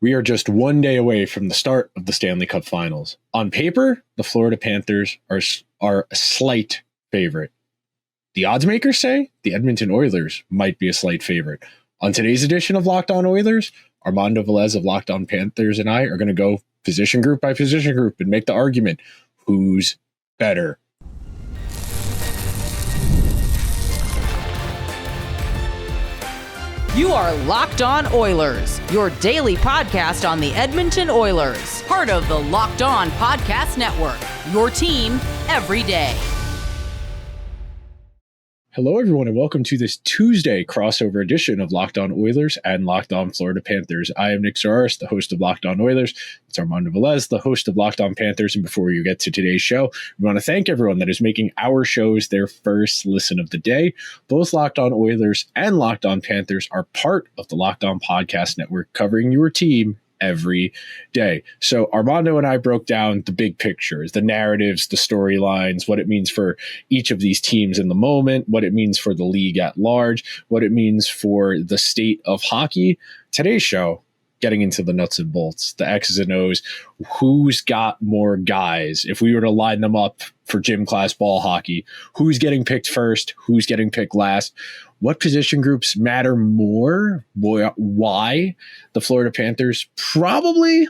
We are just one day away from the start of the Stanley Cup Finals. On paper, the Florida Panthers are a slight favorite. The odds makers say the Edmonton Oilers might be a slight favorite. On today's edition of Locked On Oilers, Armando Velez of Locked On Panthers and I are going to go position group by position group and make the argument, who's better? You are Locked On Oilers, your daily podcast on the Edmonton Oilers, part of the Locked On Podcast Network, your team every day. Hello, everyone, and welcome to this Tuesday crossover edition of Locked On Oilers and Locked On Florida Panthers. I am Nick Zararis, the host of Locked On Oilers. It's Armando Velez, the host of Locked On Panthers. And before you get to today's show, we want to thank everyone that is making our shows their first listen of the day. Both Locked On Oilers and Locked On Panthers are part of the Locked On Podcast Network, covering your team every day. So Armando and I broke down the big pictures, the narratives, the storylines, what it means for each of these teams in the moment, what it means for the league at large, what it means for the state of hockey. Today's show, getting into the nuts and bolts, the X's and O's, who's got more guys? If we were to line them up for gym class ball hockey, who's getting picked first? Who's getting picked last? What position groups matter more? Why? The Florida Panthers probably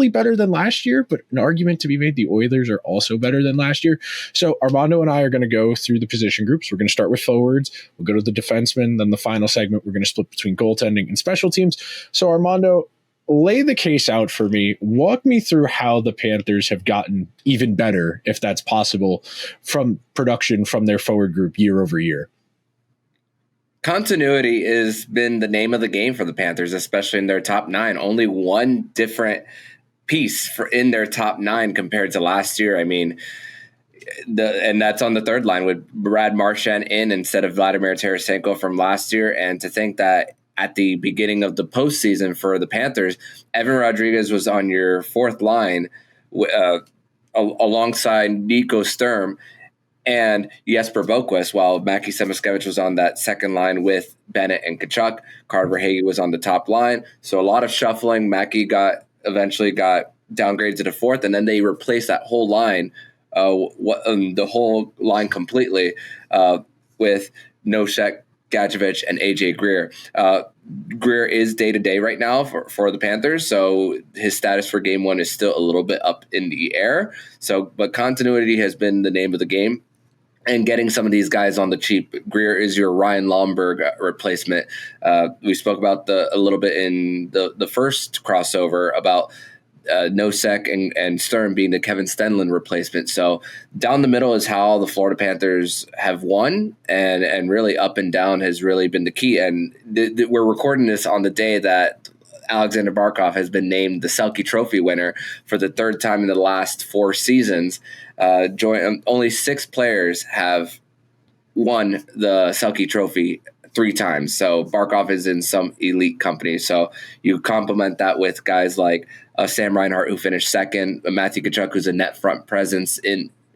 better than last year, but an argument to be made, the Oilers are also better than last year. So Armando and I are going to go through the position groups. We're going to start with forwards. We'll go to the defensemen. Then the final segment, we're going to split between goaltending and special teams. So Armando, lay the case out for me. Walk me through how the Panthers have gotten even better, if that's possible, from production from their forward group year over year. Continuity has been the name of the game for the Panthers, especially in their top nine. Only one different piece in their top nine compared to last year. I mean, and that's on the third line with Brad Marchand in instead of Vladimir Tarasenko from last year. And to think that at the beginning of the postseason for the Panthers, Evan Rodriguez was on your fourth line alongside Nico Sturm and Jesper Boquist, while Mackie Samoskevich was on that second line with Bennett and Tkachuk. Carter Verhaeghe was on the top line. So a lot of shuffling. Mackie eventually got downgraded to the fourth, and then they replaced that whole line, the whole line completely with Nosek, Gadjevich, and AJ Greer. Greer is day-to-day right now for the Panthers, so his status for game one is still a little bit up in the air. But continuity has been the name of the game. And getting some of these guys on the cheap. Greer is your Ryan Lomberg replacement. We spoke about a little bit in the first crossover about Nosek and Sturm being the Kevin Stenlund replacement. So down the middle is how the Florida Panthers have won, and really up and down has really been the key. And we're recording this on the day that Aleksander Barkov has been named the Selke Trophy winner for the third time in the last 4 seasons. Only 6 players have won the Selke Trophy 3 times. So Barkov is in some elite company. So you complement that with guys like Sam Reinhart, who finished second, Matthew Tkachuk, who's a net front presence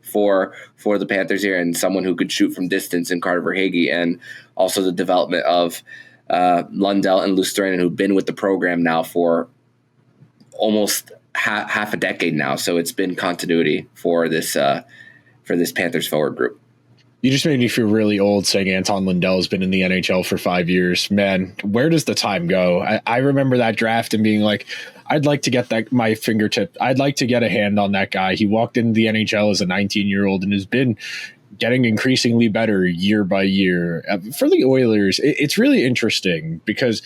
for the Panthers here, and someone who could shoot from distance in Carter Verhaeghe, and also the development of Lundell and Lusterinen, who've been with the program now for almost half a decade now. So it's been continuity for this Panthers forward group. You just made me feel really old saying Anton Lundell has been in the NHL for 5 years. Man, where does the time go? I remember that draft and being like, I'd like to get my fingertip. I'd like to get a hand on that guy. He walked into the NHL as a 19-year-old and has been getting increasingly better year by year. For the Oilers, it's really interesting because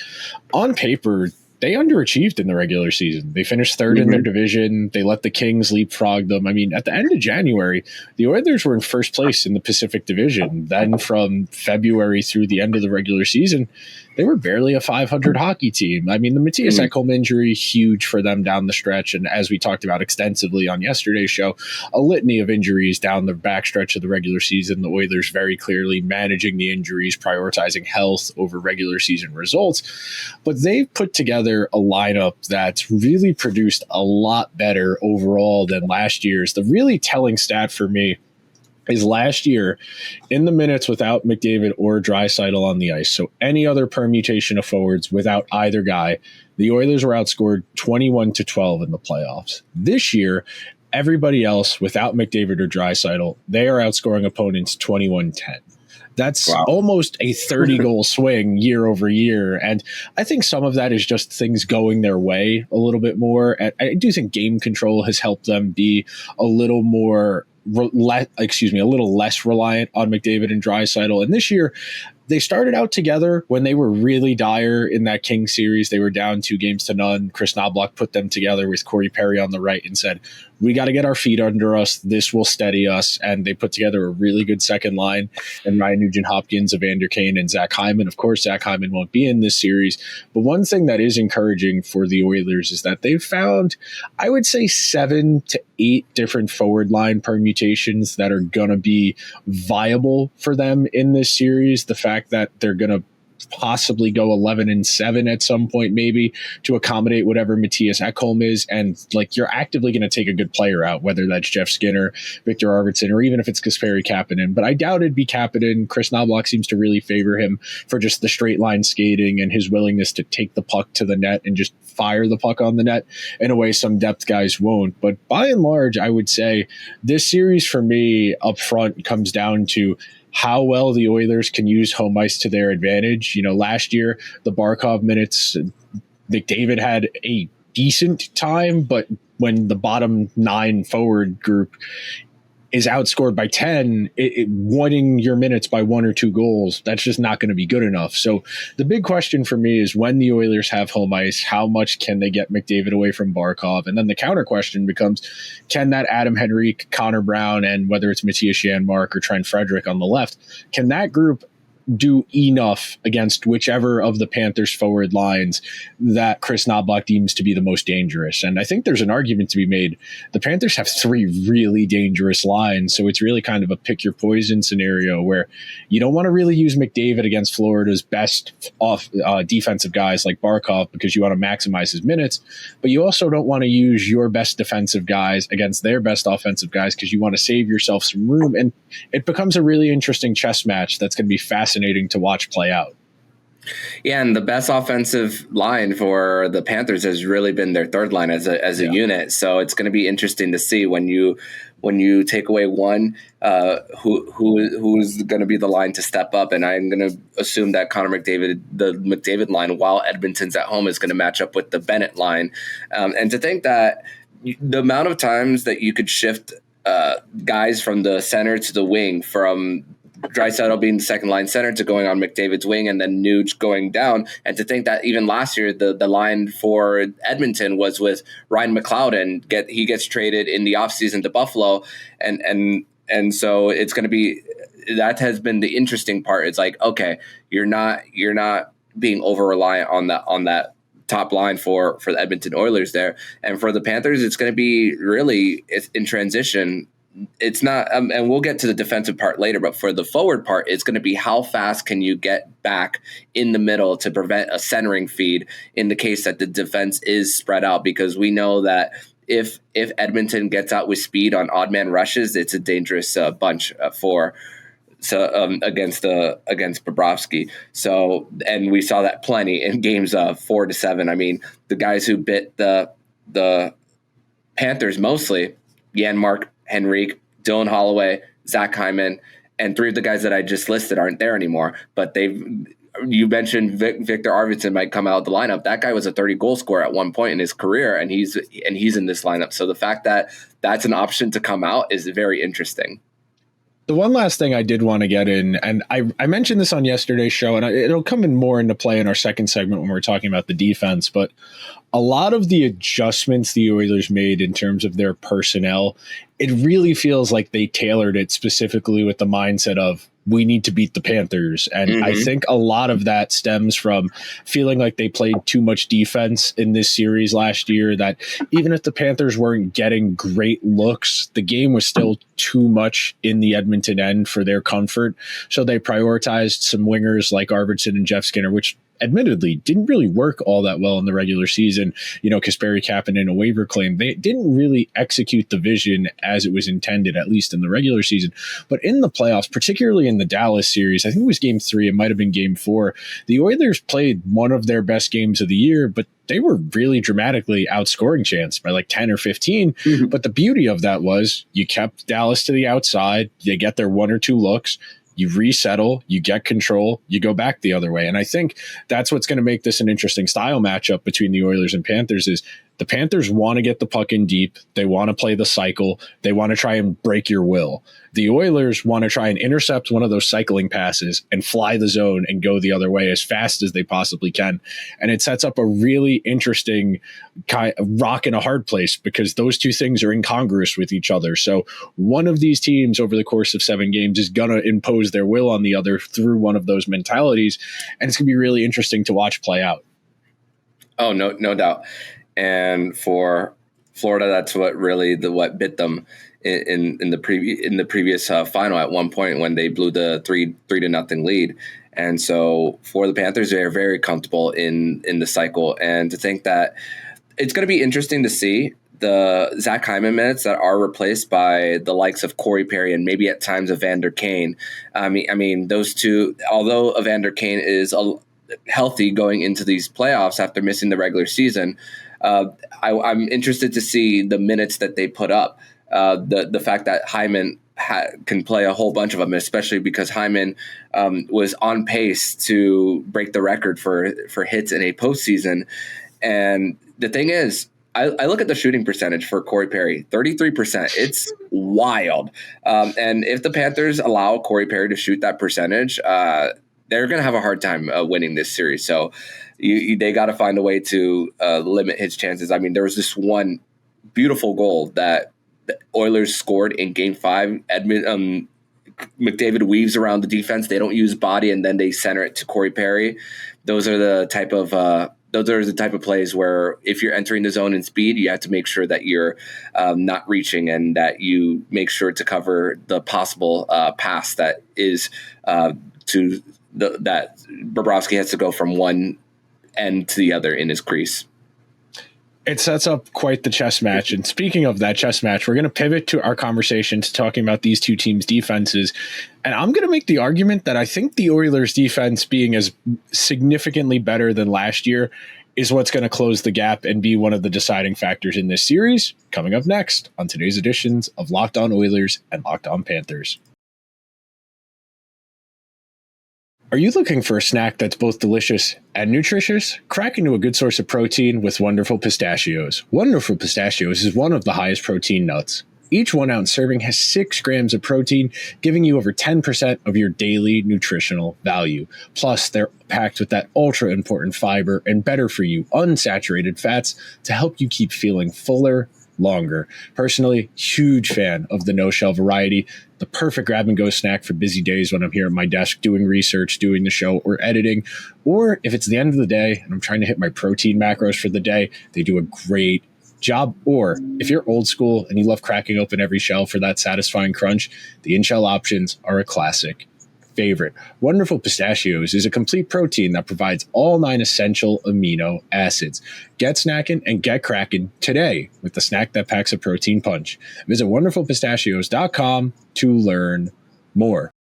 on paper, they underachieved in the regular season. They finished third in their division. They let the Kings leapfrog them. I mean, at the end of January, the Oilers were in first place in the Pacific Division. Then from February through the end of the regular season, they were barely a 500 hockey team. I mean, the Matthias Ekholm injury, huge for them down the stretch. And as we talked about extensively on yesterday's show, a litany of injuries down the backstretch of the regular season. The Oilers very clearly managing the injuries, prioritizing health over regular season results. But they've put together a lineup that's really produced a lot better overall than last year's. The really telling stat for me is last year in the minutes without McDavid or Draisaitl on the ice. So any other permutation of forwards without either guy, the Oilers were outscored 21-12 in the playoffs. This year, everybody else without McDavid or Draisaitl, they are outscoring opponents 21-10. That's almost a 30-goal swing year over year. And I think some of that is just things going their way a little bit more. And I do think game control has helped them be a little more a little less reliant on McDavid and Draisaitl. And this year, they started out together when they were really dire in that Kings series. They were down 2-0. Chris Knoblauch put them together with Corey Perry on the right and said, we got to get our feet under us. This will steady us. And they put together a really good second line. And Ryan Nugent-Hopkins, Evander Kane, and Zach Hyman. Of course, Zach Hyman won't be in this series. But one thing that is encouraging for the Oilers is that they've found, I would say, 7 to 8 different forward line permutations that are going to be viable for them in this series. The fact that they're going to possibly go 11-7 at some point, maybe to accommodate whatever Matthias Ekholm is. And like, you're actively going to take a good player out, whether that's Jeff Skinner, Victor Arvidsson, or even if it's Kasperi Kapanen. But I doubt it'd be Kapanen. Chris Knoblauch seems to really favor him for just the straight line skating and his willingness to take the puck to the net and just fire the puck on the net in a way some depth guys won't. But by and large, I would say this series for me up front comes down to how well the Oilers can use home ice to their advantage. You know, last year, the Barkov minutes, McDavid had a decent time, but when the bottom 9 forward group is outscored by 10, winning your minutes by 1 or 2 goals, that's just not going to be good enough. So the big question for me is, when the Oilers have home ice, how much can they get McDavid away from Barkov? And then the counter question becomes, can that Adam Henrique, Connor Brown, and whether it's Matthias Janmark or Trent Frederick on the left, can that group do enough against whichever of the Panthers forward lines that Chris Knoblauch deems to be the most dangerous? And I think there's an argument to be made. The Panthers have 3 really dangerous lines, so it's really kind of a pick your poison scenario where you don't want to really use McDavid against Florida's best defensive guys like Barkov because you want to maximize his minutes, but you also don't want to use your best defensive guys against their best offensive guys because you want to save yourself some room. And it becomes a really interesting chess match that's going to be fascinating to watch play out. Yeah, and the best offensive line for the Panthers has really been their third line as a unit. So it's going to be interesting to see when you take away one, who's going to be the line to step up. And I'm going to assume that Connor McDavid, the McDavid line, while Edmonton's at home, is going to match up with the Bennett line. And to think that the amount of times that you could shift guys from the center to the wing, from Draisaitl being the second line center to going on McDavid's wing and then Nuge going down. And to think that even last year, the line for Edmonton was with Ryan McLeod, and he gets traded in the offseason to Buffalo. And so it's going to be, that has been the interesting part. It's like, okay, you're not being over reliant on that top line for the Edmonton Oilers there. And for the Panthers, it's going to be really in transition. It's not, and we'll get to the defensive part later, but for the forward part, it's going to be how fast can you get back in the middle to prevent a centering feed in the case that the defense is spread out, because we know that if Edmonton gets out with speed on odd man rushes, it's a dangerous bunch against Bobrovsky. So, and we saw that plenty in games 4-7. I mean, the guys who bit the Panthers mostly, Janmark, Henrique, Dylan Holloway, Zach Hyman, and 3 of the guys that I just listed aren't there anymore. But you mentioned Victor Arvidsson might come out of the lineup. That guy was a 30-goal scorer at one point in his career, and he's in this lineup. So the fact that that's an option to come out is very interesting. The one last thing I did want to get in, and I mentioned this on yesterday's show, and it'll come in more into play in our second segment when we're talking about the defense, but a lot of the adjustments the Oilers made in terms of their personnel, it really feels like they tailored it specifically with the mindset of, we need to beat the Panthers. And I think a lot of that stems from feeling like they played too much defense in this series last year, that even if the Panthers weren't getting great looks, the game was still too much in the Edmonton end for their comfort. So they prioritized some wingers like Arvidsson and Jeff Skinner, which admittedly didn't really work all that well in the regular season. Kasperi Kapanen in a waiver claim, they didn't really execute the vision as it was intended, at least in the regular season. But in the playoffs, particularly in the Dallas series, I think it was game 3, it might have been game 4, the Oilers played one of their best games of the year, but they were really dramatically outscoring chance by like 10 or 15. Mm-hmm. But the beauty of that was you kept Dallas to the outside. They get their 1 or 2 looks. You resettle, you get control, you go back the other way. And I think that's what's going to make this an interesting style matchup between the Oilers and Panthers is the Panthers want to get the puck in deep. They want to play the cycle. They want to try and break your will. The Oilers want to try and intercept one of those cycling passes and fly the zone and go the other way as fast as they possibly can. And it sets up a really interesting kind of rock in a hard place because those two things are incongruous with each other. So one of these teams over the course of 7 games is going to impose their will on the other through one of those mentalities. And it's going to be really interesting to watch play out. Oh, no doubt. And for Florida, that's what really what bit them in the previous final at one point when they blew the 3-0 lead. And so for the Panthers, they're very comfortable in the cycle. And to think that it's going to be interesting to see the Zach Hyman minutes that are replaced by the likes of Corey Perry and maybe at times Evander Kane. I mean, those two, although Evander Kane is healthy going into these playoffs after missing the regular season, I'm interested to see the minutes that they put up. The fact that Hyman can play a whole bunch of them, especially because Hyman was on pace to break the record for hits in a postseason. And the thing is, I look at the shooting percentage for Corey Perry, 33%. It's wild. And if the Panthers allow Corey Perry to shoot that percentage, they're going to have a hard time winning this series. So they got to find a way to limit his chances. I mean, there was this one beautiful goal that the Oilers scored in Game 5. McDavid weaves around the defense. They don't use body, and then they center it to Corey Perry. Those are the type of plays where if you're entering the zone in speed, you have to make sure that you're not reaching and that you make sure to cover the possible pass that is that Bobrovsky has to go from one end to the other in his crease. It sets up quite the chess match. And speaking of that chess match, we're going to pivot to our conversation to talking about these two teams' defenses. And I'm going to make the argument that I think the Oilers' defense being as significantly better than last year is what's going to close the gap and be one of the deciding factors in this series. Coming up next on today's editions of Locked On Oilers and Locked On Panthers. Are you looking for a snack that's both delicious and nutritious? Crack into a good source of protein with Wonderful Pistachios. Wonderful Pistachios is one of the highest protein nuts. Each 1 ounce serving has 6 grams of protein, giving you over 10% of your daily nutritional value. Plus, they're packed with that ultra important fiber and better for you unsaturated fats to help you keep feeling fuller longer. Personally, huge fan of the no-shell variety. The perfect grab-and-go snack for busy days when I'm here at my desk doing research, doing the show, or editing. Or if it's the end of the day and I'm trying to hit my protein macros for the day, they do a great job. Or if you're old school and you love cracking open every shell for that satisfying crunch, the in-shell options are a classic favorite. Wonderful Pistachios is a complete protein that provides all 9 essential amino acids. Get snacking and get cracking today with the snack that packs a protein punch. Visit wonderfulpistachios.com to learn more.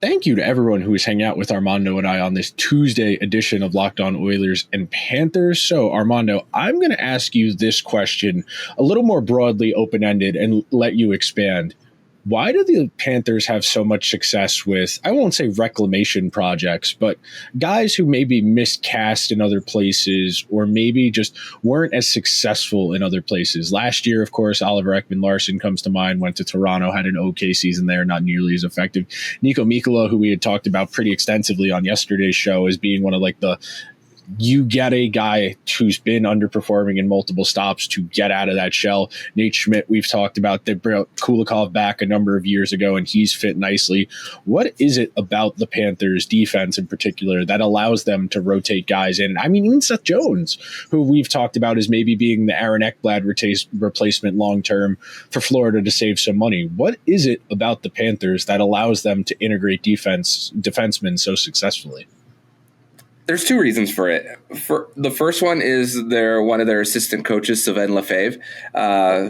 Thank you to everyone who is hanging out with Armando and I on this Tuesday edition of Locked On Oilers and Panthers. So, Armando, I'm going to ask you this question a little more broadly open-ended and let you expand. Why do the Panthers have so much success with, I won't say reclamation projects, but guys who maybe miscast in other places or maybe just weren't as successful in other places? Last year, of course, Oliver Ekman-Larsson comes to mind, went to Toronto, had an okay season there, not nearly as effective. Nico Mikkola, who we had talked about pretty extensively on yesterday's show as being one of like the you get a guy who's been underperforming in multiple stops to get out of that shell. Nate Schmidt, we've talked about, they brought Kulikov back a number of years ago, and he's fit nicely. What is it about the Panthers defense in particular that allows them to rotate guys in? I mean, even Seth Jones, who we've talked about as maybe being the Aaron Ekblad replacement long-term for Florida to save some money. What is it about the Panthers that allows them to integrate defensemen so successfully? There's two reasons for it. The first one is one of their assistant coaches, Sylvain Lefebvre,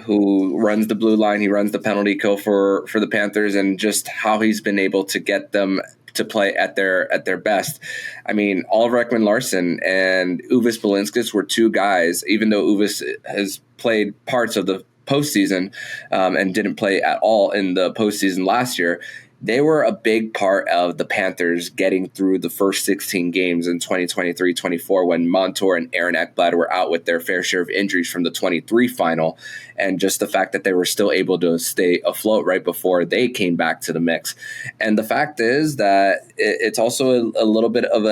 who runs the blue line. He runs the penalty kill for the Panthers, and just how he's been able to get them to play at their best. I mean, Oliver Ekman-Larsson and Uvis Balinskis were two guys, even though Uvis has played parts of the postseason and didn't play at all in the postseason last year. They were a big part of the Panthers getting through the first 16 games in 2023-24 when Montour and Aaron Ekblad were out with their fair share of injuries from the 23 final, and just the fact that they were still able to stay afloat right before they came back to the mix. And the fact is that it's also a little bit of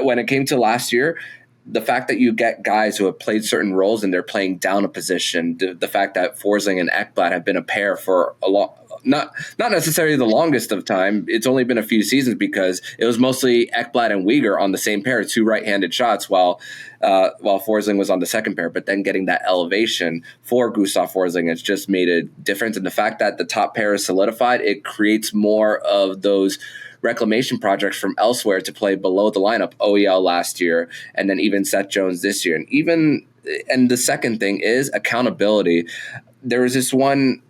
when it came to last year, the fact that you get guys who have played certain roles and they're playing down a position, the fact that Forsling and Ekblad have been a pair for a long, not necessarily the longest of time. It's only been a few seasons because it was mostly Ekblad and Weegar on the same pair, two right-handed shots, while Forsling was on the second pair. But then getting that elevation for Gustav Forsling has just made a difference. And the fact that the top pair is solidified, it creates more of those reclamation projects from elsewhere to play below the lineup. OEL last year, and then even Seth Jones this year. And the second thing is accountability. There was this one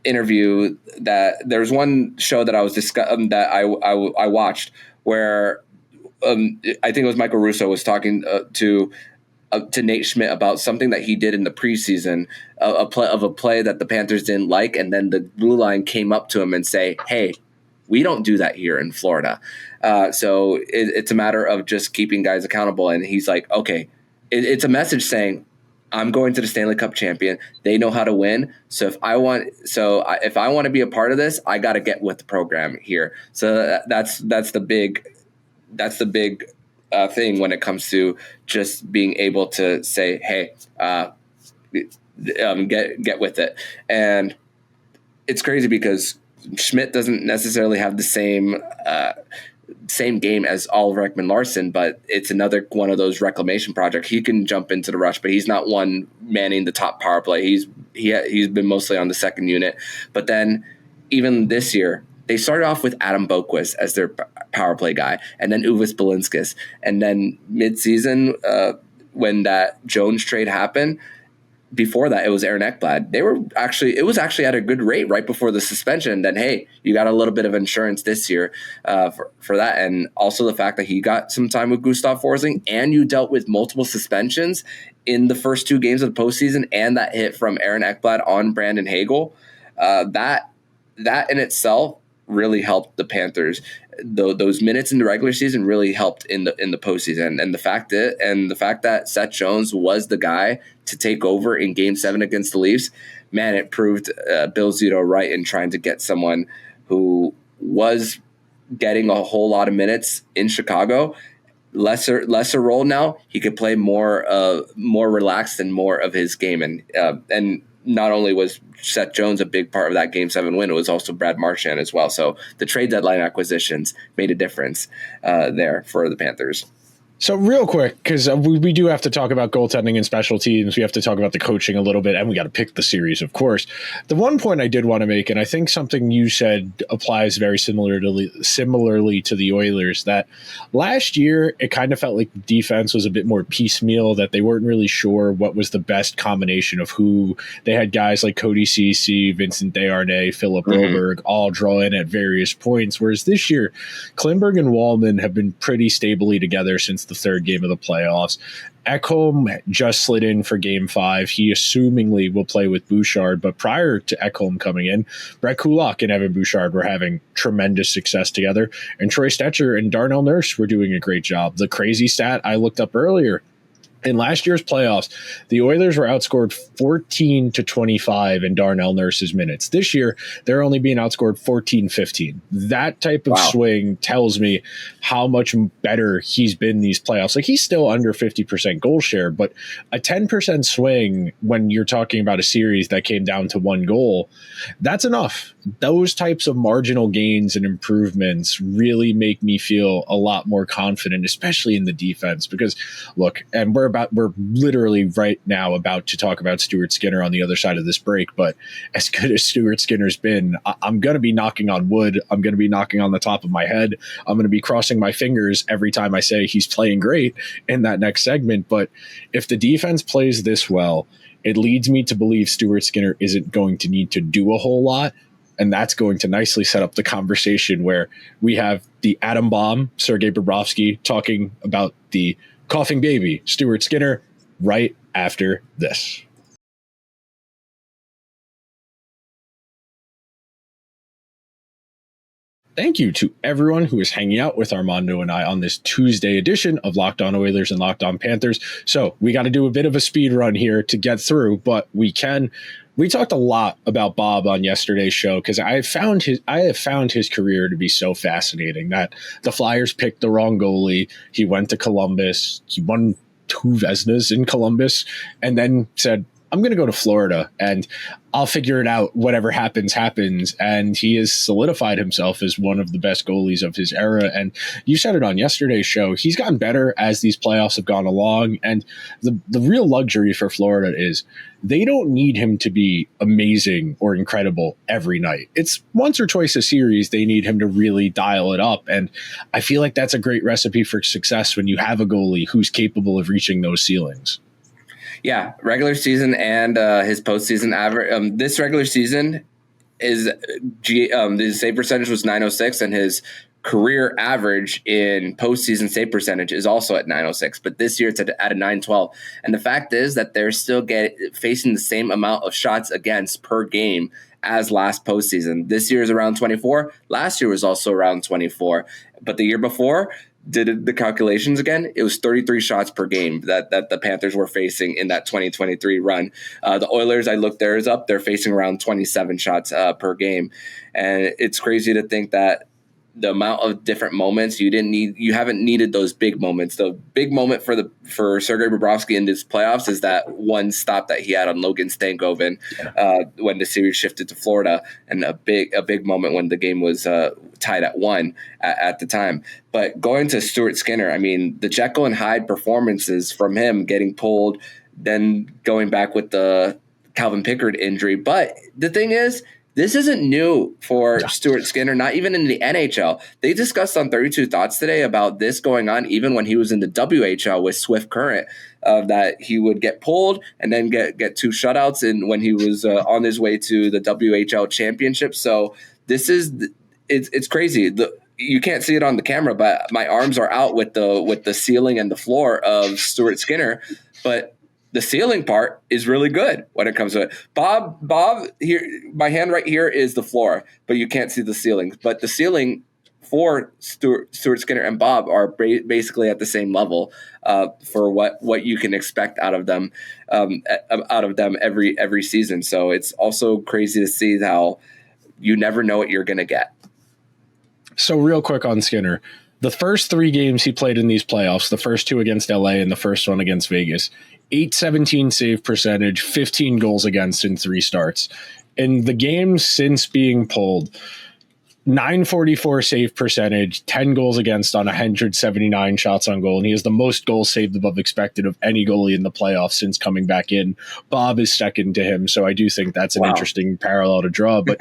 interview there was one show that I was that I watched where I think it was Michael Russo was talking to Nate Schmidt about something that he did in the preseason, a play that the Panthers didn't like, and then the blue line came up to him and say, "Hey, we don't do that here in Florida." So it's a matter of just keeping guys accountable. And he's like, okay, it's a message saying, I'm going to the Stanley Cup champion. They know how to win. So if I want to be a part of this, I got to get with the program here. So that's the big thing when it comes to just being able to say, hey, get with it. And it's crazy because Schmidt doesn't necessarily have the same game as Oliver Ekman-Larsson, but it's another one of those reclamation projects. He can jump into the rush, but he's not one manning the top power play. He's been mostly on the second unit. But then even this year, they started off with Adam Boqvist as their power play guy, and then Uvis Balinskis. And then mid-season, when that Jones trade happened, before that, it was Aaron Ekblad. It was actually at a good rate right before the suspension. Then, hey, you got a little bit of insurance this year for that. And also the fact that he got some time with Gustav Forsling, and you dealt with multiple suspensions in the first two games of the postseason, and that hit from Aaron Ekblad on Brandon Hagel. That in itself really helped the Panthers. Those minutes in the regular season really helped in the postseason, and the fact that Seth Jones was the guy to take over in Game 7 against the Leafs, man, it proved Bill Zito right in trying to get someone who was getting a whole lot of minutes in Chicago. Lesser role now. He could play more relaxed and more of his game, and not only was Seth Jones a big part of that Game 7 win, it was also Brad Marchand as well. So the trade deadline acquisitions made a difference there for the Panthers. So real quick, because we do have to talk about goaltending and special teams. We have to talk about the coaching a little bit, and we got to pick the series, of course. The one point I did want to make, and I think something you said applies very similarly to the Oilers, that last year it kind of felt like the defense was a bit more piecemeal, that they weren't really sure what was the best combination of who. They had guys like Cody Ceci, Vincent Desharnais, Philip Broberg all draw in at various points, whereas this year, Klingberg and Wallman have been pretty stably together since the third game of the playoffs. Ekholm just slid in for Game 5. He assumingly will play with Bouchard, but prior to Ekholm coming in, Brett Kulak and Evan Bouchard were having tremendous success together, and Troy Stetcher and Darnell Nurse were doing a great job. The crazy stat I looked up earlier, In last year's playoffs, the Oilers were outscored 14-25 in Darnell Nurse's minutes. This year, they're only being outscored 14-15. That type of swing tells me how much better he's been these playoffs. Like, he's still under 50% goal share, but a 10% swing when you're talking about a series that came down to one goal, that's enough. Those types of marginal gains and improvements really make me feel a lot more confident, especially in the defense, because look, and we're literally right now about to talk about Stuart Skinner on the other side of this break, but as good as Stuart Skinner's been, I'm going to be knocking on wood. I'm going to be knocking on the top of my head. I'm going to be crossing my fingers every time I say he's playing great in that next segment. But if the defense plays this well, it leads me to believe Stuart Skinner isn't going to need to do a whole lot. And that's going to nicely set up the conversation where we have the atom bomb, Sergei Bobrovsky, talking about the coughing baby, Stuart Skinner, right after this. Thank you to everyone who is hanging out with Armando and I on this Tuesday edition of Locked On Oilers and Locked On Panthers. So we got to do a bit of a speed run here to get through, but we can. We talked a lot about Bob on yesterday's show because I have found his career to be so fascinating that the Flyers picked the wrong goalie. He went to Columbus. He won 2 Vezinas in Columbus and then said, I'm going to go to Florida and I'll figure it out. Whatever happens, happens. And he has solidified himself as one of the best goalies of his era. And you said it on yesterday's show. He's gotten better as these playoffs have gone along. And the real luxury for Florida is they don't need him to be amazing or incredible every night. It's once or twice a series they need him to really dial it up. And I feel like that's a great recipe for success when you have a goalie who's capable of reaching those ceilings. Yeah, regular season and his postseason average. This regular season is his save percentage was .906, and his career average in postseason save percentage is also at .906. But this year it's at a .912. And the fact is that they're still facing the same amount of shots against per game as last postseason. This year is around 24. Last year was also around 24. But the year before, did the calculations again, it was 33 shots per game that the Panthers were facing in that 2023 run. The Oilers, I looked theirs up, they're facing around 27 shots per game. And it's crazy to think that the amount of different moments you haven't needed those big moments. The big moment for Sergei Bobrovsky in this playoffs is that one stop that he had on Logan Stankoven when the series shifted to Florida, and a big moment when the game was tied at 1 at the time. But going to Stuart Skinner, I mean, the Jekyll and Hyde performances from him getting pulled, then going back with the Calvin Pickard injury. But the thing is, this isn't new for Stuart Skinner, not even in the NHL. They discussed on 32 Thoughts today about this going on even when he was in the WHL with Swift Current, that he would get pulled and then get 2 shutouts when he was on his way to the WHL championship. So it's crazy. You can't see it on the camera, but my arms are out with the ceiling and the floor of Stuart Skinner. But the ceiling part is really good when it comes to it. Bob, here, my hand right here is the floor, but you can't see the ceiling. But the ceiling for Stuart Skinner and Bob are basically at the same level for what you can expect out of them every season. So it's also crazy to see how you never know what you're going to get. So real quick on Skinner, the first 3 games he played in these playoffs, the first 2 against LA and the first one against Vegas, .817 save percentage, 15 goals against in 3 starts. In the games since being pulled, .944 save percentage, 10 goals against on 179 shots on goal, and he has the most goals saved above expected of any goalie in the playoffs since coming back in. Bob is second to him, so I do think that's an interesting parallel to draw, but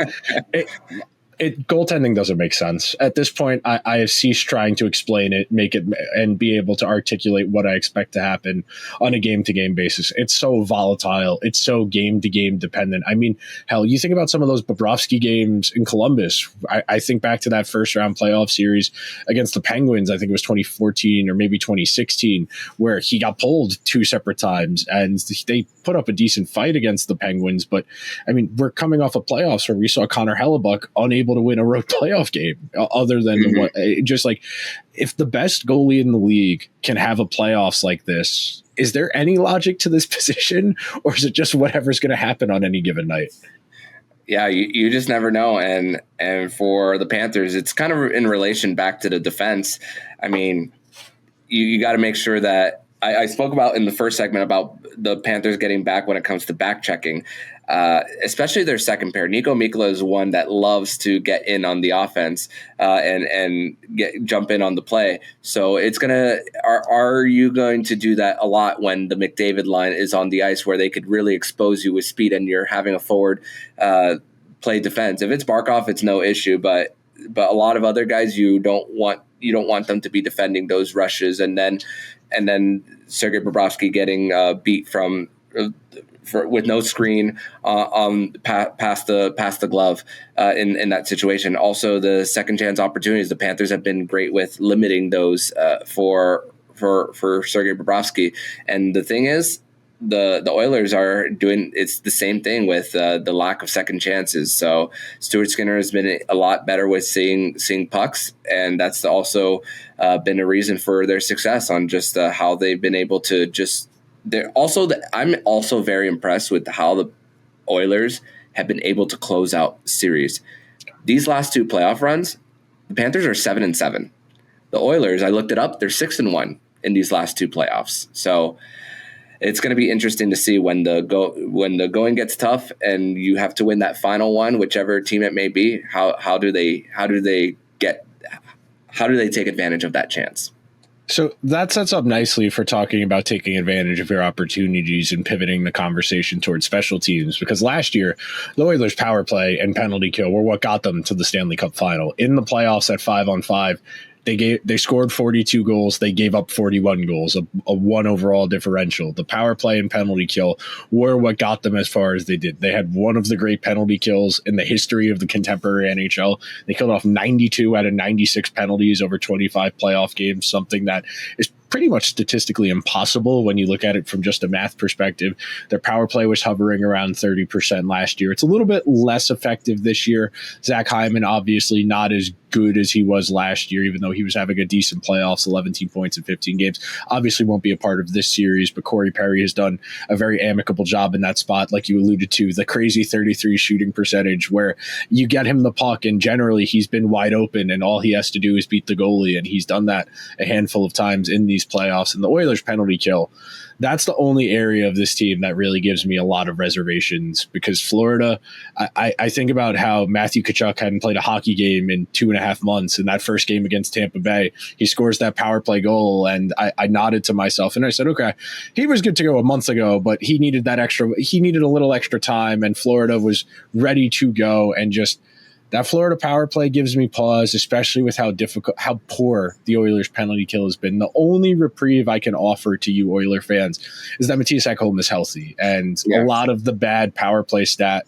goaltending doesn't make sense. At this point, I have ceased trying to explain it, make it, and be able to articulate what I expect to happen on a game-to-game basis. It's so volatile. It's so game-to-game dependent. I mean, hell, you think about some of those Bobrovsky games in Columbus. I think back to that first-round playoff series against the Penguins. I think it was 2014 or maybe 2016, where he got pulled 2 separate times, and they put up a decent fight against the Penguins. But, I mean, we're coming off of playoffs where we saw Connor Hellebuck unable able to win a road playoff game other than just like if the best goalie in the league can have a playoffs like this, is there any logic to this position, or is it just whatever's going to happen on any given night? Yeah, you just never know. And for the Panthers, it's kind of in relation back to the defense. I mean, you got to make sure that I spoke about in the first segment about the Panthers getting back when it comes to back checking, especially their second pair. Nico Mikkola is one that loves to get in on the offense and jump in on the play. So it's are you going to do that a lot when the McDavid line is on the ice where they could really expose you with speed and you're having a forward play defense? If it's Barkov, it's no issue, but a lot of other guys you don't want them to be defending those rushes, and then Sergei Bobrovsky getting beat with no screen past the glove in that situation. Also, the second chance opportunities, the Panthers have been great with limiting those for Sergei Bobrovsky. And the thing is, the Oilers are doing it's the same thing with the lack of second chances. So Stuart Skinner has been a lot better with seeing pucks, and that's also been a reason for their success on just how they've been able to just. I'm also very impressed with how the Oilers have been able to close out series. These last two playoff runs, the Panthers are 7-7. The Oilers, I looked it up, they're 6-1 in these last two playoffs. So it's going to be interesting to see when the going gets tough and you have to win that final one, whichever team it may be. How do they take advantage of that chance? So that sets up nicely for talking about taking advantage of your opportunities and pivoting the conversation towards special teams, because last year the Oilers' power play and penalty kill were what got them to the Stanley Cup Final. In the playoffs at 5-on-5, they scored 42 goals. They gave up 41 goals, a one overall differential. The power play and penalty kill were what got them as far as they did. They had one of the great penalty kills in the history of the contemporary NHL. They killed off 92 out of 96 penalties over 25 playoff games, something that is pretty much statistically impossible when you look at it from just a math perspective. Their power play was hovering around 30% last year. It's a little bit less effective this year. Zach Hyman, obviously not as good as he was last year, even though he was having a decent playoffs, 11 points in 15 games. Obviously won't be a part of this series, but Corey Perry has done a very amicable job in that spot. Like you alluded to, the crazy 33 shooting percentage where you get him the puck and generally he's been wide open and all he has to do is beat the goalie. And he's done that a handful of times in these playoffs. And the Oilers penalty kill, that's the only area of this team that really gives me a lot of reservations, because Florida, I think about how Matthew Tkachuk hadn't played a hockey game in 2.5 months. In that first game against Tampa Bay, he scores that power play goal. And I nodded to myself and I said, okay, he was good to go a month ago, but he needed a little extra time, and Florida was ready to go. And just that Florida power play gives me pause, especially with how poor the Oilers penalty kill has been. The only reprieve I can offer to you Oiler fans is that Matthias Ekholm is healthy, and a lot of the bad power play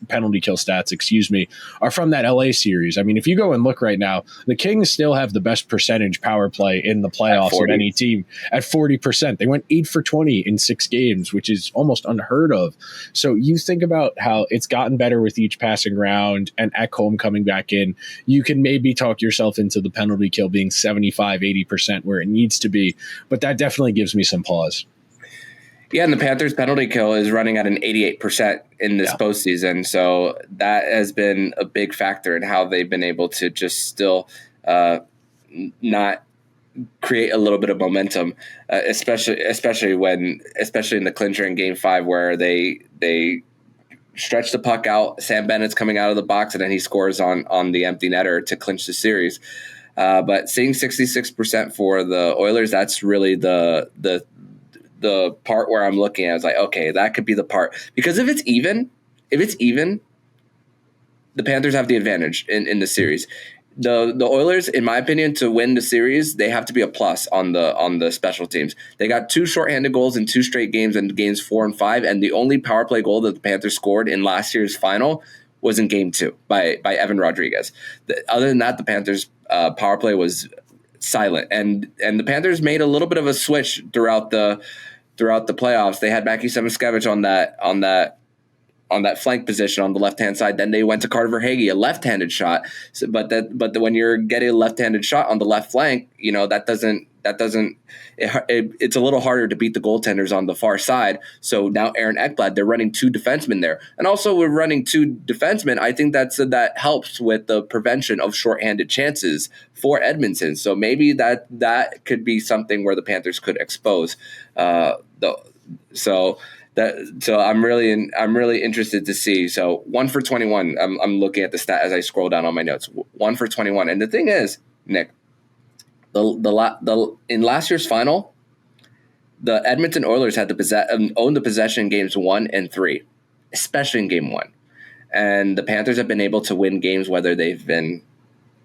penalty kill stats, are from that LA series. I mean, if you go and look right now, the Kings still have the best percentage power play in the playoffs of any team at 40%. They went 8 for 20 in 6 games, which is almost unheard of. So you think about how it's gotten better with each passing round, and Ekholm coming back in, you can maybe talk yourself into the penalty kill being 75-80% where it needs to be, but that definitely gives me some pause. Yeah, and the Panthers penalty kill is running at an 88% in this postseason, so that has been a big factor in how they've been able to just still not create a little bit of momentum, especially in the clincher in Game 5 where they stretch the puck out. Sam Bennett's coming out of the box, and then he scores on the empty netter to clinch the series. But seeing 66% for the Oilers, that's really the part where I'm looking at. I was like, okay, that could be the part, because if it's even, the Panthers have the advantage in the series. The Oilers, in my opinion, to win the series, they have to be a plus on the special teams. They got 2 shorthanded goals in 2 straight games in games 4 and 5, and the only power play goal that the Panthers scored in last year's final was in Game 2 by Evan Rodriguez. Other than that, the Panthers' power play was silent, and the Panthers made a little bit of a switch throughout the playoffs. They had Mackie Samoskevich on that on that flank position on the left-hand side. Then they went to Carter Verhaeghe, a left-handed shot. So, but when you're getting a left-handed shot on the left flank, it's a little harder to beat the goaltenders on the far side. So now Aaron Ekblad, they're running 2 defensemen there. And also we're running 2 defensemen. I think that helps with the prevention of shorthanded chances for Edmonton. So maybe that could be something where the Panthers could expose. So I'm really interested to see. So 1 for 21. I'm looking at the stat as I scroll down on my notes. 1 for 21. And the thing is, Nick, in last year's final, the Edmonton Oilers had owned the possession games 1 and 3, especially in game 1. And the Panthers have been able to win games whether they've been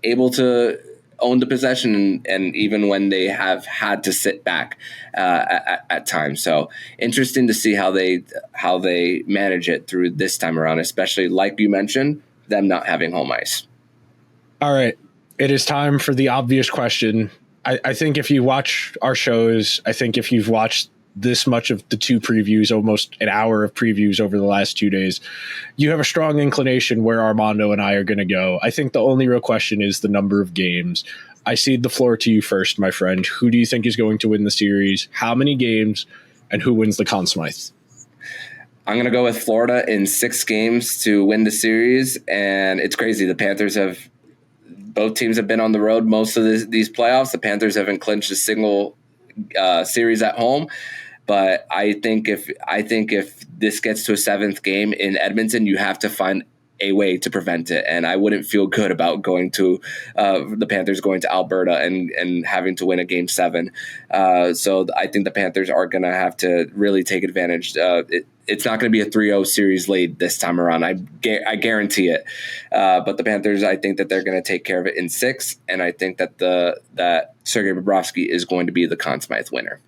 able to own the possession and even when they have had to sit back at times. So interesting to see how they manage it through this time around, especially like you mentioned, them not having home ice. All right. It is time for the obvious question. I think if you watch our shows, I think if you've watched this much of the 2 previews, almost an hour of previews over the last 2 days, you have a strong inclination where Armando and I are going to go. I think the only real question is the number of games. I cede the floor to you first, my friend. Who do you think is going to win the series? How many games? And who wins the Conn Smythe? I'm going to go with Florida in 6 games to win the series. And it's crazy. Both teams have been on the road most of these playoffs. The Panthers haven't clinched a single series at home. But I think if this gets to a 7th game in Edmonton, you have to find a way to prevent it. And I wouldn't feel good about going to the Panthers going to Alberta and having to win a game 7. So I think the Panthers are going to have to really take advantage. It's not going to be a 3-0 series lead this time around. I guarantee it. But the Panthers, I think that they're going to take care of it in 6. And I think that Sergei Bobrovsky is going to be the Conn Smythe winner.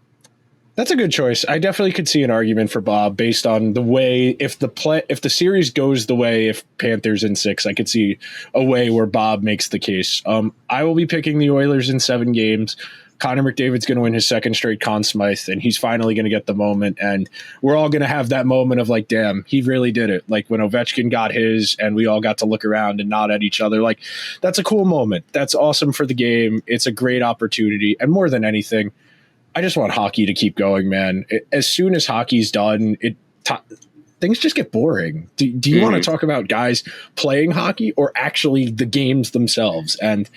That's a good choice. I definitely could see an argument for Bob based on the way, if the series goes the way, if Panthers in 6, I could see a way where Bob makes the case. I will be picking the Oilers in 7 games. Connor McDavid's going to win his 2nd straight Conn Smythe, and he's finally going to get the moment. And we're all going to have that moment of like, damn, he really did it. Like when Ovechkin got his and we all got to look around and nod at each other. Like, that's a cool moment. That's awesome for the game. It's a great opportunity. And more than anything, I just want hockey to keep going, man. As soon as hockey's done, things just get boring. Do you want to talk about guys playing hockey or actually the games themselves? And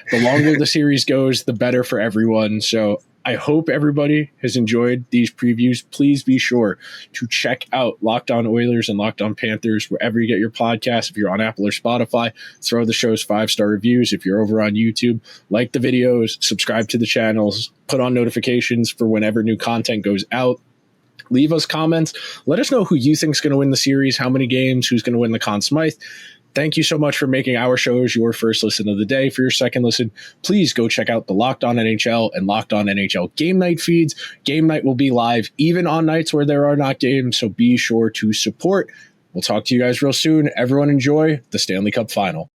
the longer the series goes, the better for everyone. So I hope everybody has enjoyed these previews. Please be sure to check out Locked On Oilers and Locked On Panthers wherever you get your podcasts. If you're on Apple or Spotify, throw the show's 5-star reviews. If you're over on YouTube, like the videos, subscribe to the channels, put on notifications for whenever new content goes out. Leave us comments. Let us know who you think is going to win the series, how many games, who's going to win the Conn Smythe. Thank you so much for making our shows your first listen of the day. For your second listen, please go check out the Locked On NHL and Locked On NHL Game Night feeds. Game Night will be live even on nights where there are not games, so be sure to support. We'll talk to you guys real soon. Everyone enjoy the Stanley Cup Final.